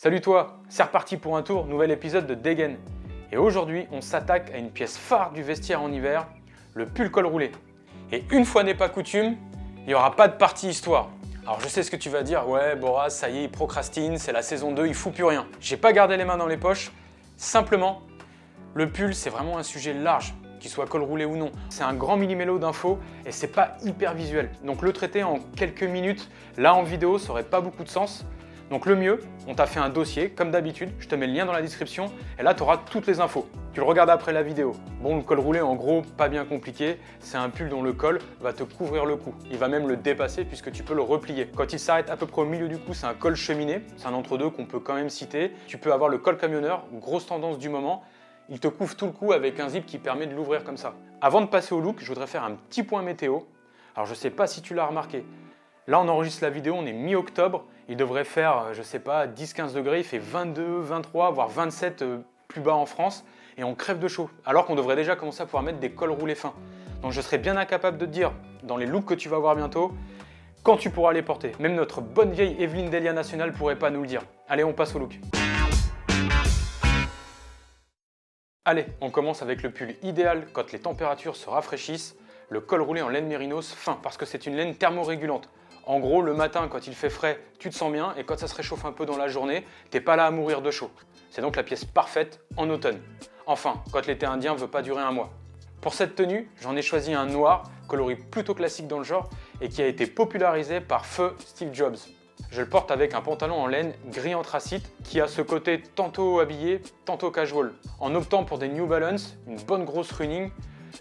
Salut toi, c'est reparti pour un tour, nouvel épisode de Dégaine. Et aujourd'hui, on s'attaque à une pièce phare du vestiaire en hiver, le pull col roulé. Et une fois n'est pas coutume, il n'y aura pas de partie histoire. Alors je sais ce que tu vas dire, ouais Boras, ça y est, il procrastine, c'est la saison 2, il fout plus rien. J'ai pas gardé les mains dans les poches, simplement, le pull c'est vraiment un sujet large, qu'il soit col roulé ou non. C'est un grand millimélo d'infos et c'est pas hyper visuel. Donc le traiter en quelques minutes, là en vidéo, ça aurait pas beaucoup de sens. Donc le mieux, on t'a fait un dossier, comme d'habitude, je te mets le lien dans la description, et là tu auras toutes les infos. Tu le regardes après la vidéo. Bon, le col roulé, en gros, pas bien compliqué, c'est un pull dont le col va te couvrir le cou. Il va même le dépasser puisque tu peux le replier. Quand il s'arrête à peu près au milieu du cou, c'est un col cheminé, c'est un entre-deux qu'on peut quand même citer. Tu peux avoir le col camionneur, grosse tendance du moment. Il te couvre tout le cou avec un zip qui permet de l'ouvrir comme ça. Avant de passer au look, je voudrais faire un petit point météo. Alors je sais pas si tu l'as remarqué, là on enregistre la vidéo, on est mi-octobre, il devrait faire, je sais pas, 10-15 degrés, il fait 22, 23, voire 27 plus bas en France, et on crève de chaud, alors qu'on devrait déjà commencer à pouvoir mettre des cols roulés fins. Donc je serais bien incapable de te dire, dans les looks que tu vas voir bientôt, quand tu pourras les porter. Même notre bonne vieille Evelyne Delia Nationale pourrait pas nous le dire. Allez, on passe au look. Allez, on commence avec le pull idéal quand les températures se rafraîchissent, le col roulé en laine mérinos fin, parce que c'est une laine thermorégulante. En gros, le matin, quand il fait frais, tu te sens bien, et quand ça se réchauffe un peu dans la journée, t'es pas là à mourir de chaud. C'est donc la pièce parfaite en automne. Enfin, quand l'été indien veut pas durer un mois. Pour cette tenue, j'en ai choisi un noir, coloris plutôt classique dans le genre, et qui a été popularisé par feu Steve Jobs. Je le porte avec un pantalon en laine gris anthracite qui a ce côté tantôt habillé, tantôt casual. En optant pour des New Balance, une bonne grosse running,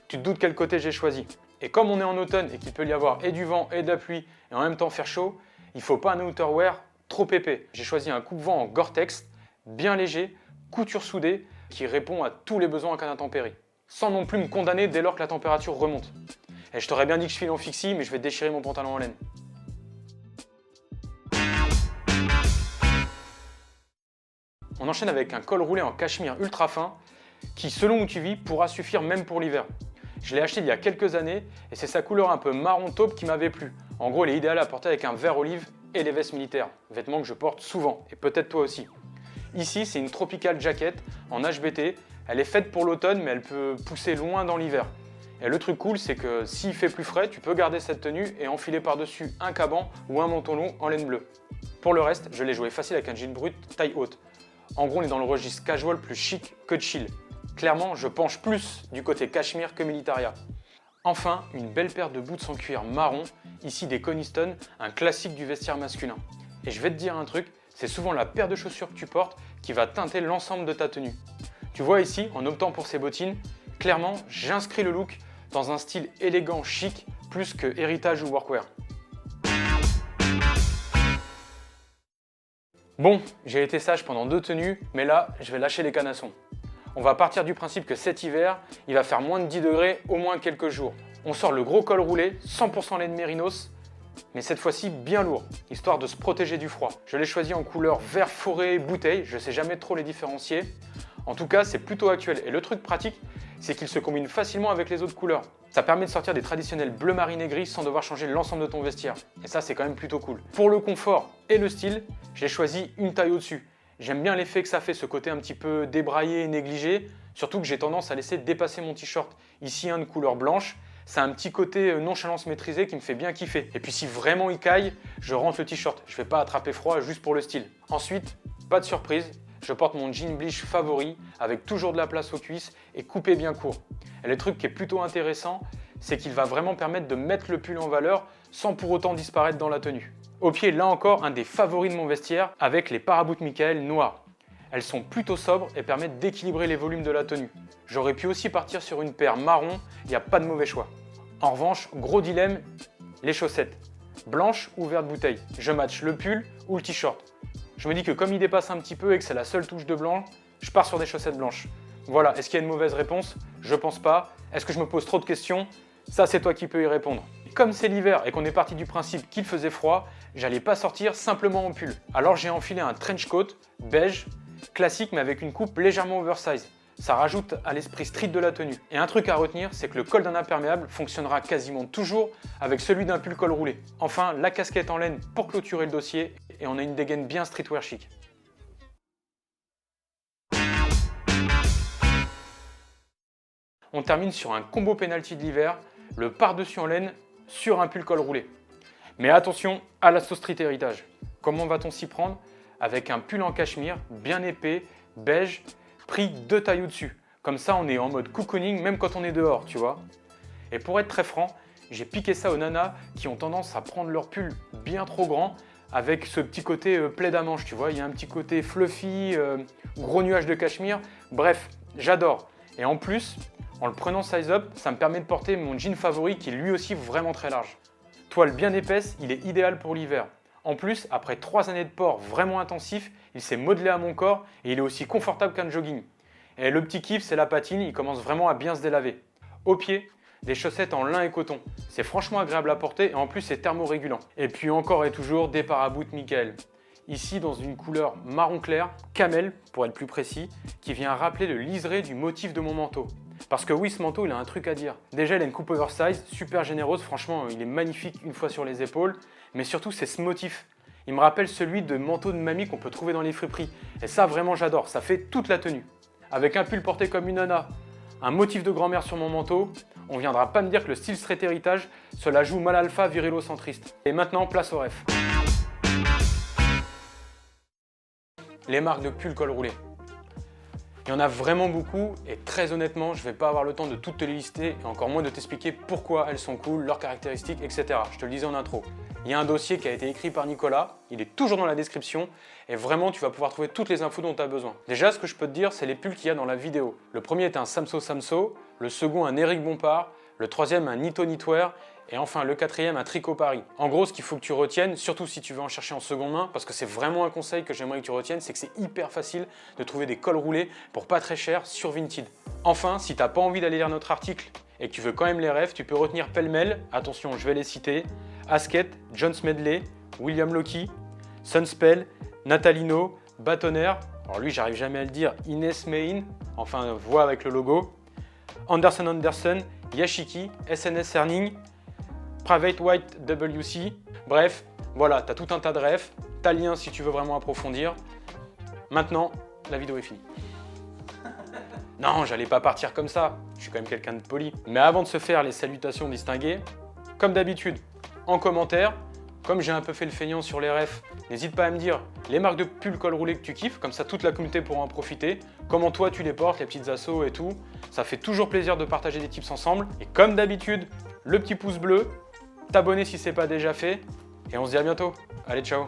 tu te doutes quel côté j'ai choisi. Et comme on est en automne et qu'il peut y avoir et du vent et de la pluie et en même temps faire chaud, il ne faut pas un outerwear trop épais. J'ai choisi un coupe-vent en Gore-Tex, bien léger, couture soudée, qui répond à tous les besoins en cas d'intempérie. Sans non plus me condamner dès lors que la température remonte. Et je t'aurais bien dit que je file en fixie, mais je vais déchirer mon pantalon en laine. On enchaîne avec un col roulé en cachemire ultra fin, qui selon où tu vis pourra suffire même pour l'hiver. Je l'ai acheté il y a quelques années et c'est sa couleur un peu marron taupe qui m'avait plu. En gros, elle est idéale à porter avec un vert olive et les vestes militaires, vêtements que je porte souvent, et peut-être toi aussi. Ici, c'est une tropical jacket en HBT. Elle est faite pour l'automne, mais elle peut pousser loin dans l'hiver. Et le truc cool, c'est que s'il fait plus frais, tu peux garder cette tenue et enfiler par-dessus un caban ou un manteau long en laine bleue. Pour le reste, je l'ai joué facile avec un jean brut taille haute. En gros, on est dans le registre casual plus chic que chill. Clairement, je penche plus du côté cachemire que militaria. Enfin, une belle paire de boots en cuir marron, ici des Coniston, un classique du vestiaire masculin. Et je vais te dire un truc, c'est souvent la paire de chaussures que tu portes qui va teinter l'ensemble de ta tenue. Tu vois ici, en optant pour ces bottines, clairement, j'inscris le look dans un style élégant, chic, plus que héritage ou workwear. Bon, j'ai été sage pendant 2 tenues, mais là, je vais lâcher les canassons. On va partir du principe que cet hiver, il va faire moins de 10 degrés au moins quelques jours. On sort le gros col roulé, 100% laine mérinos, mais cette fois-ci bien lourd, histoire de se protéger du froid. Je l'ai choisi en couleur vert forêt bouteille, je sais jamais trop les différencier. En tout cas, c'est plutôt actuel. Et le truc pratique, c'est qu'il se combine facilement avec les autres couleurs. Ça permet de sortir des traditionnels bleu marine et gris sans devoir changer l'ensemble de ton vestiaire. Et ça, c'est quand même plutôt cool. Pour le confort et le style, j'ai choisi une taille au-dessus. J'aime bien l'effet que ça fait, ce côté un petit peu débraillé et négligé, surtout que j'ai tendance à laisser dépasser mon t-shirt. Ici, un de couleur blanche, c'est un petit côté nonchalance maîtrisée qui me fait bien kiffer. Et puis si vraiment il caille, je rentre le t-shirt. Je ne vais pas attraper froid juste pour le style. Ensuite, pas de surprise, je porte mon jean bleach favori avec toujours de la place aux cuisses et coupé bien court. Et le truc qui est plutôt intéressant, c'est qu'il va vraiment permettre de mettre le pull en valeur sans pour autant disparaître dans la tenue. Au pied, là encore, un des favoris de mon vestiaire avec les paraboot Michael noirs. Elles sont plutôt sobres et permettent d'équilibrer les volumes de la tenue. J'aurais pu aussi partir sur une paire marron, il n'y a pas de mauvais choix. En revanche, gros dilemme, les chaussettes. Blanches ou verte bouteille. Je match le pull ou le t-shirt. Je me dis que comme il dépasse un petit peu et que c'est la seule touche de blanc, je pars sur des chaussettes blanches. Voilà, est-ce qu'il y a une mauvaise réponse? Je pense pas. Est-ce que je me pose trop de questions? Ça, c'est toi qui peux y répondre. Comme c'est l'hiver et qu'on est parti du principe qu'il faisait froid, j'allais pas sortir simplement en pull. Alors j'ai enfilé un trench coat beige, classique mais avec une coupe légèrement oversize. Ça rajoute à l'esprit street de la tenue. Et un truc à retenir, c'est que le col d'un imperméable fonctionnera quasiment toujours avec celui d'un pull col roulé. Enfin, la casquette en laine pour clôturer le dossier et on a une dégaine bien streetwear chic. on termine sur un combo penalty de l'hiver, le par-dessus en laine sur un pull col roulé. Mais attention à la sauce street héritage. Comment va-t-on s'y prendre? Avec un pull en cachemire, bien épais, beige, pris 2 tailles au-dessus. Comme ça, on est en mode cocooning même quand on est dehors, tu vois. Et pour être très franc, j'ai piqué ça aux nanas qui ont tendance à prendre leur pull bien trop grand avec ce petit côté plaid à manches, tu vois. Il y a un petit côté fluffy, gros nuage de cachemire. Bref, j'adore. Et en plus, en le prenant size up, ça me permet de porter mon jean favori qui est lui aussi vraiment très large. Toile bien épaisse, il est idéal pour l'hiver. En plus, après 3 années de port vraiment intensif, il s'est modelé à mon corps et il est aussi confortable qu'un jogging. Et le petit kiff, c'est la patine, il commence vraiment à bien se délaver. Au pied, des chaussettes en lin et coton. C'est franchement agréable à porter et en plus c'est thermorégulant. Et puis encore et toujours des paraboutes Michael. Ici dans une couleur marron clair, camel pour être plus précis, qui vient rappeler le liseré du motif de mon manteau. Parce que oui, ce manteau, il a un truc à dire. Déjà, il a une coupe oversize, super généreuse, franchement, il est magnifique une fois sur les épaules. Mais surtout, c'est ce motif. Il me rappelle celui de manteau de mamie qu'on peut trouver dans les friperies. Et ça, vraiment, j'adore, ça fait toute la tenue. Avec un pull porté comme une nana, un motif de grand-mère sur mon manteau, on viendra pas me dire que le style street héritage, cela joue mal alpha virilo-centriste. Et maintenant, place au ref. Les marques de pull col roulé. Il y en a vraiment beaucoup et très honnêtement, je ne vais pas avoir le temps de toutes te les lister et encore moins de t'expliquer pourquoi elles sont cool, leurs caractéristiques, etc. Je te le disais en intro. Il y a un dossier qui a été écrit par Nicolas, il est toujours dans la description et vraiment tu vas pouvoir trouver toutes les infos dont tu as besoin. Déjà, ce que je peux te dire, c'est les pulls qu'il y a dans la vidéo. Le premier est un Samso Samso, le second un Eric Bompard, le troisième un Nito Knitwear et enfin le quatrième un Tricot Paris. En gros, ce qu'il faut que tu retiennes, surtout si tu veux en chercher en seconde main, parce que c'est vraiment un conseil que j'aimerais que tu retiennes, c'est que c'est hyper facile de trouver des cols roulés pour pas très cher sur Vinted. Enfin, si t'as pas envie d'aller lire notre article et que tu veux quand même les refs, tu peux retenir pêle-mêle, attention, je vais les citer, Asket, John Smedley, William Loki, Sunspell, Natalino, Batoner, alors lui j'arrive jamais à le dire, Inès Mein, enfin voix avec le logo, Anderson Anderson, Yashiki, SNS Earning, Private White WC, bref, voilà, tu as tout un tas de refs, tu as le lien si tu veux vraiment approfondir. Maintenant, la vidéo est finie. Non, j'allais pas partir comme ça, je suis quand même quelqu'un de poli. Mais avant de se faire les salutations distinguées, comme d'habitude, en commentaire, comme j'ai un peu fait le feignant sur les refs, n'hésite pas à me dire les marques de pull col roulé que tu kiffes, comme ça toute la communauté pourra en profiter, comment toi tu les portes, les petites assos et tout. Ça fait toujours plaisir de partager des tips ensemble. Et comme d'habitude, le petit pouce bleu, t'abonner si c'est pas déjà fait, et on se dit à bientôt. Allez, ciao!